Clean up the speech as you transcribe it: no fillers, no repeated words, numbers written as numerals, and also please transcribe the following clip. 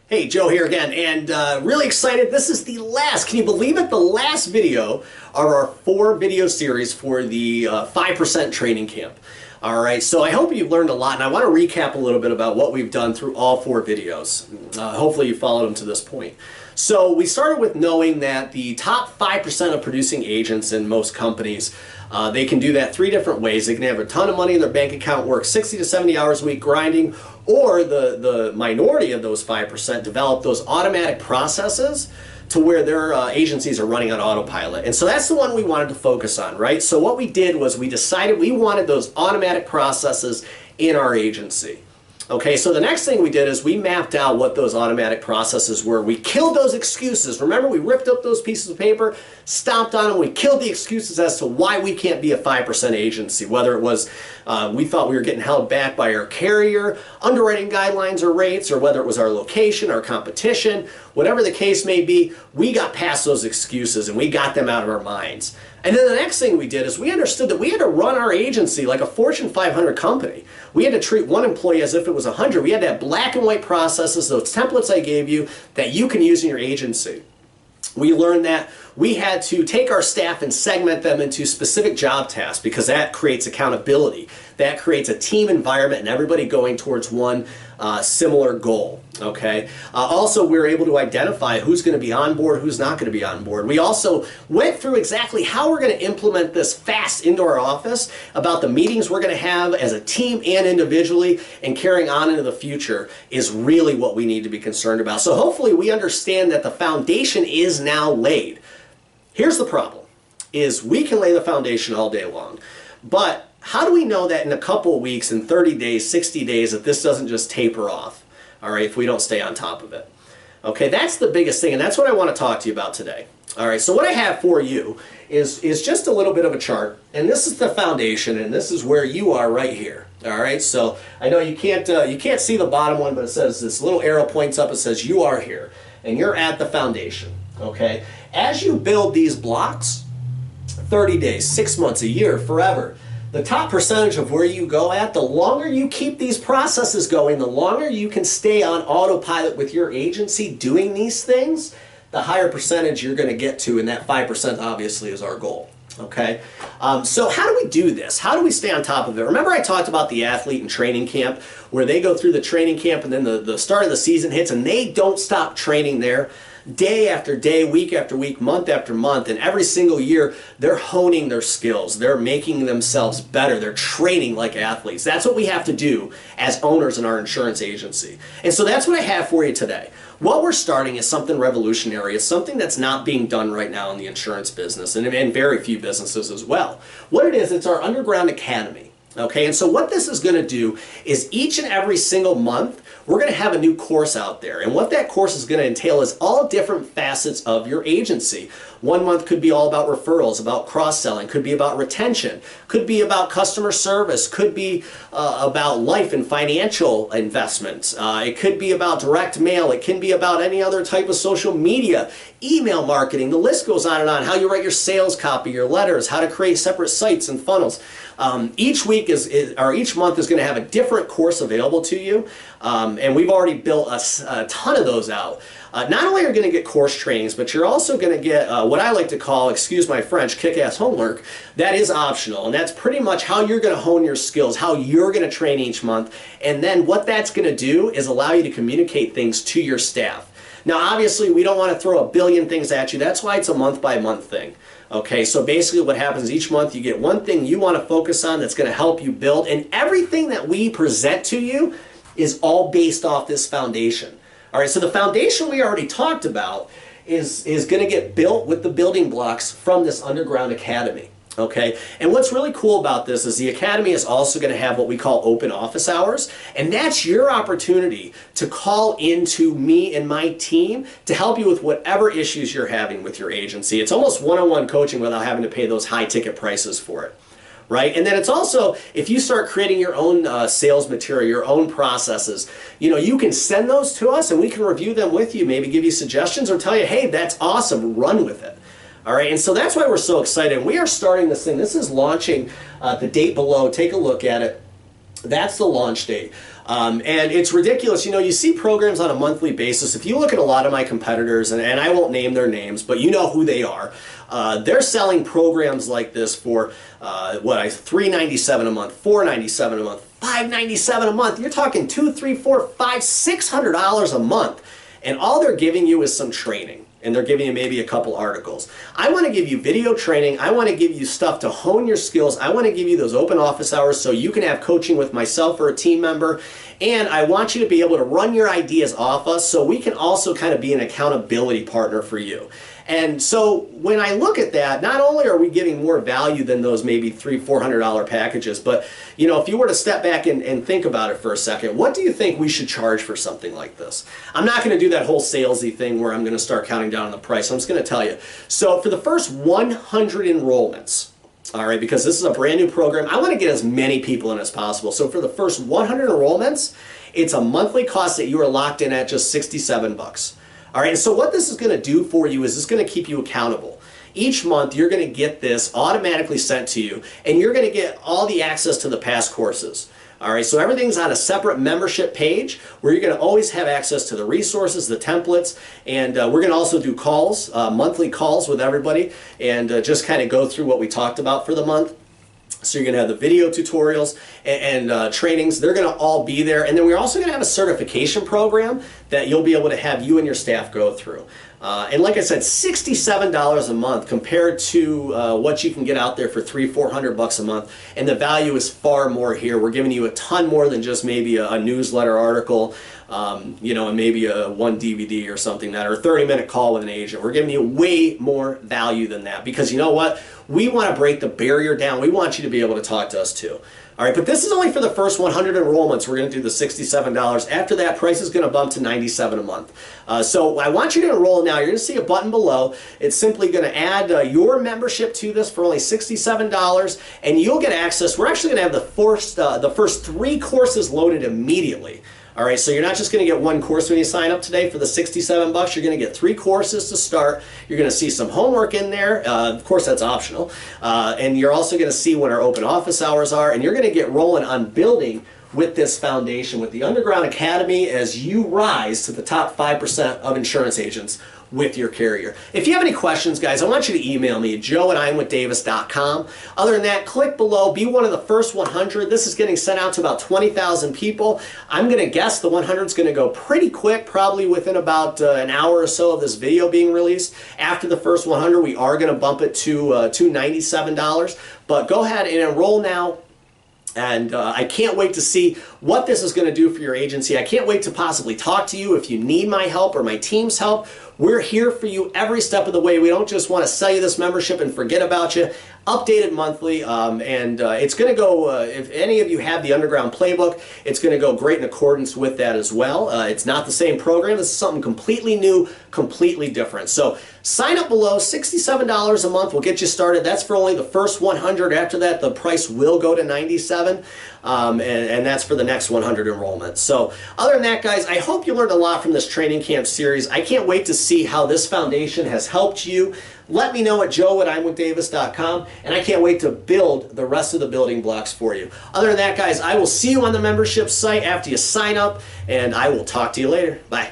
Hey, Joe here again, and really excited. This is the last, can you believe it, the last video of our 4-video series for the 5% training camp. All right, so I hope you've learned a lot, and I want to recap a little bit about what we've done through all 4 videos. Hopefully you followed them to this point. So we started with knowing that the top 5% of producing agents in most companies, they can do that 3 different ways. They can have a ton of money in their bank account, work 60 to 70 hours a week grinding, or the minority of those 5% develop those automatic processes to where their agencies are running on autopilot. And so that's the one we wanted to focus on, right? So what we did was we decided we wanted those automatic processes in our agency. Okay, so the next thing we did is we mapped out what those automatic processes were. We killed those excuses. Remember, we ripped up those pieces of paper, stomped on them, we killed the excuses as to why we can't be a 5% agency, whether it was we thought we were getting held back by our carrier, underwriting guidelines or rates, or whether it was our location, our competition, whatever the case may be, we got past those excuses and we got them out of our minds. And then the next thing we did is we understood that we had to run our agency like a Fortune 500 company. We had to treat one employee as if it was 100. We had to have black and white processes, those templates I gave you that you can use in your agency. We learned that we had to take our staff and segment them into specific job tasks because that creates accountability. That creates a team environment and everybody going towards one similar goal. Okay. Also, we were able to identify who's going to be on board, who's not going to be on board. We also went through exactly how we're going to implement this fast into our office, about the meetings we're going to have as a team and individually, and carrying on into the future is really what we need to be concerned about. So hopefully we understand that the foundation is now laid. Here's the problem, is we can lay the foundation all day long, but how do we know that in a couple of weeks, in 30 days, 60 days, that this doesn't just taper off, all right, if we don't stay on top of it? Okay, that's the biggest thing, and that's what I want to talk to you about today. All right, so what I have for you is just a little bit of a chart, and this is the foundation, and this is where you are right here. All right, so I know you can't see the bottom one, but it says, this little arrow points up, it says you are here, and you're at the foundation. Okay, as you build these blocks, 30 days, 6 months, a year, forever, the top percentage of where you go at, the longer you keep these processes going, the longer you can stay on autopilot with your agency doing these things, the higher percentage you're going to get to, and that 5% obviously is our goal. Okay, so how do we do this? How do we stay on top of it? Remember I talked about the athlete in training camp, where they go through the training camp and then the start of the season hits and they don't stop training there. Day after day, week after week, month after month, and every single year they're honing their skills. They're making themselves better. They're training like athletes. That's what we have to do as owners in our insurance agency. And so that's what I have for you today. What we're starting is something revolutionary. It's something that's not being done right now in the insurance business, and in very few businesses as well. What it is, it's our underground academy. Okay, and so what this is going to do is each and every single month, we're going to have a new course out there. And what that course is going to entail is all different facets of your agency. One month could be all about referrals, about cross-selling, could be about retention, could be about customer service, could be about life and financial investments. It could be about direct mail. It can be about any other type of social media, email marketing. The list goes on and on. How you write your sales copy, your letters, how to create separate sites and funnels. Each week or each month is going to have a different course available to you, and we've already built a ton of those out. Not only are you going to get course trainings, but you're also going to get what I like to call, excuse my French, kick-ass homework. That is optional, and that's pretty much how you're going to hone your skills, how you're going to train each month, and then what that's going to do is allow you to communicate things to your staff. Now, obviously, we don't want to throw a billion things at you. That's why it's a month-by-month thing. Okay, so basically what happens each month, you get one thing you want to focus on that's going to help you build, and everything that we present to you is all based off this foundation. All right, so the foundation we already talked about is going to get built with the building blocks from this underground academy. Okay, and what's really cool about this is the academy is also going to have what we call open office hours, and that's your opportunity to call into me and my team to help you with whatever issues you're having with your agency. It's almost one-on-one coaching without having to pay those high ticket prices for it. Right? And then it's also, if you start creating your own sales material, your own processes, you can send those to us and we can review them with you, maybe give you suggestions or tell you, hey, that's awesome, run with it. All right, and so that's why we're so excited. We are starting this thing. This is launching the date below. Take a look at it. That's the launch date. And it's ridiculous. You know, you see programs on a monthly basis. If you look at a lot of my competitors, and I won't name their names, but you know who they are, they're selling programs like this for, $397 a month, $497 a month, $597 a month. You're talking $200, $300, $400, $500, $600 a month. And all they're giving you is some training. And they're giving you maybe a couple articles. I want to give you video training. I want to give you stuff to hone your skills. I want to give you those open office hours so you can have coaching with myself or a team member. And I want you to be able to run your ideas off us so we can also kind of be an accountability partner for you. And so when I look at that, not only are we giving more value than those maybe $300, $400 packages, but you know, if you were to step back and think about it for a second, what do you think we should charge for something like this? I'm not going to do that whole salesy thing where I'm going to start counting down on the price. I'm just going to tell you. So for the first 100 enrollments, all right, because this is a brand new program, I want to get as many people in as possible. So for the first 100 enrollments, it's a monthly cost that you are locked in at just $67. All right, so what this is going to do for you is it's going to keep you accountable. Each month, you're going to get this automatically sent to you, and you're going to get all the access to the past courses. All right, so everything's on a separate membership page where you're going to always have access to the resources, the templates, and we're going to also do calls, monthly calls with everybody, and just kind of go through what we talked about for the month. So you're going to have the video tutorials and trainings. They're going to all be there. And then we're also going to have a certification program that you'll be able to have you and your staff go through. And like I said, $67 a month compared to what you can get out there for $300, $400 a month. And the value is far more here. We're giving you a ton more than just maybe a newsletter article, you know, and maybe one DVD or something, or a 30-minute call with an agent. We're giving you way more value than that because you know what? We want to break the barrier down. We want you to be able to talk to us too. All right, but this is only for the first 100 enrollments. We're going to do the $67. After that, price is going to bump to $97 a month. So I want you to enroll now. You're going to see a button below. It's simply going to add your membership to this for only $67, and you'll get access. We're actually going to have the first 3 courses loaded immediately. All right, so you're not just going to get one course when you sign up today for the $67. You're going to get 3 courses to start. You're going to see some homework in there. Of course, that's optional. And you're also going to see when our open office hours are. And you're going to get rolling on building with this foundation, with the Underground Academy, as you rise to the top 5% of insurance agents with your carrier. If you have any questions, guys, I want you to email me at joe@imwithdavis.com. Other than that, click below, be one of the first 100. This is getting sent out to about 20,000 people. I'm going to guess the 100 is going to go pretty quick, probably within about an hour or so of this video being released. After the first 100, we are going to bump it to $97. But go ahead and enroll now. And I can't wait to see what this is going to do for your agency. I can't wait to possibly talk to you if you need my help or my team's help. We're here for you every step of the way. We don't just want to sell you this membership and forget about you. Update it monthly, and it's going to go, if any of you have the Underground Playbook, it's going to go great in accordance with that as well. It's not the same program. This is something completely new, completely different. So sign up below. $67 a month will get you started. That's for only the first 100. After that, the price will go to $97, and that's for the next 100 enrollments. So other than that, guys, I hope you learned a lot from this training camp series. I can't wait to see how this foundation has helped you. Let me know at joe@imwithdavis.com, and I can't wait to build the rest of the building blocks for you. Other than that, guys, I will see you on the membership site after you sign up, and I will talk to you later. Bye.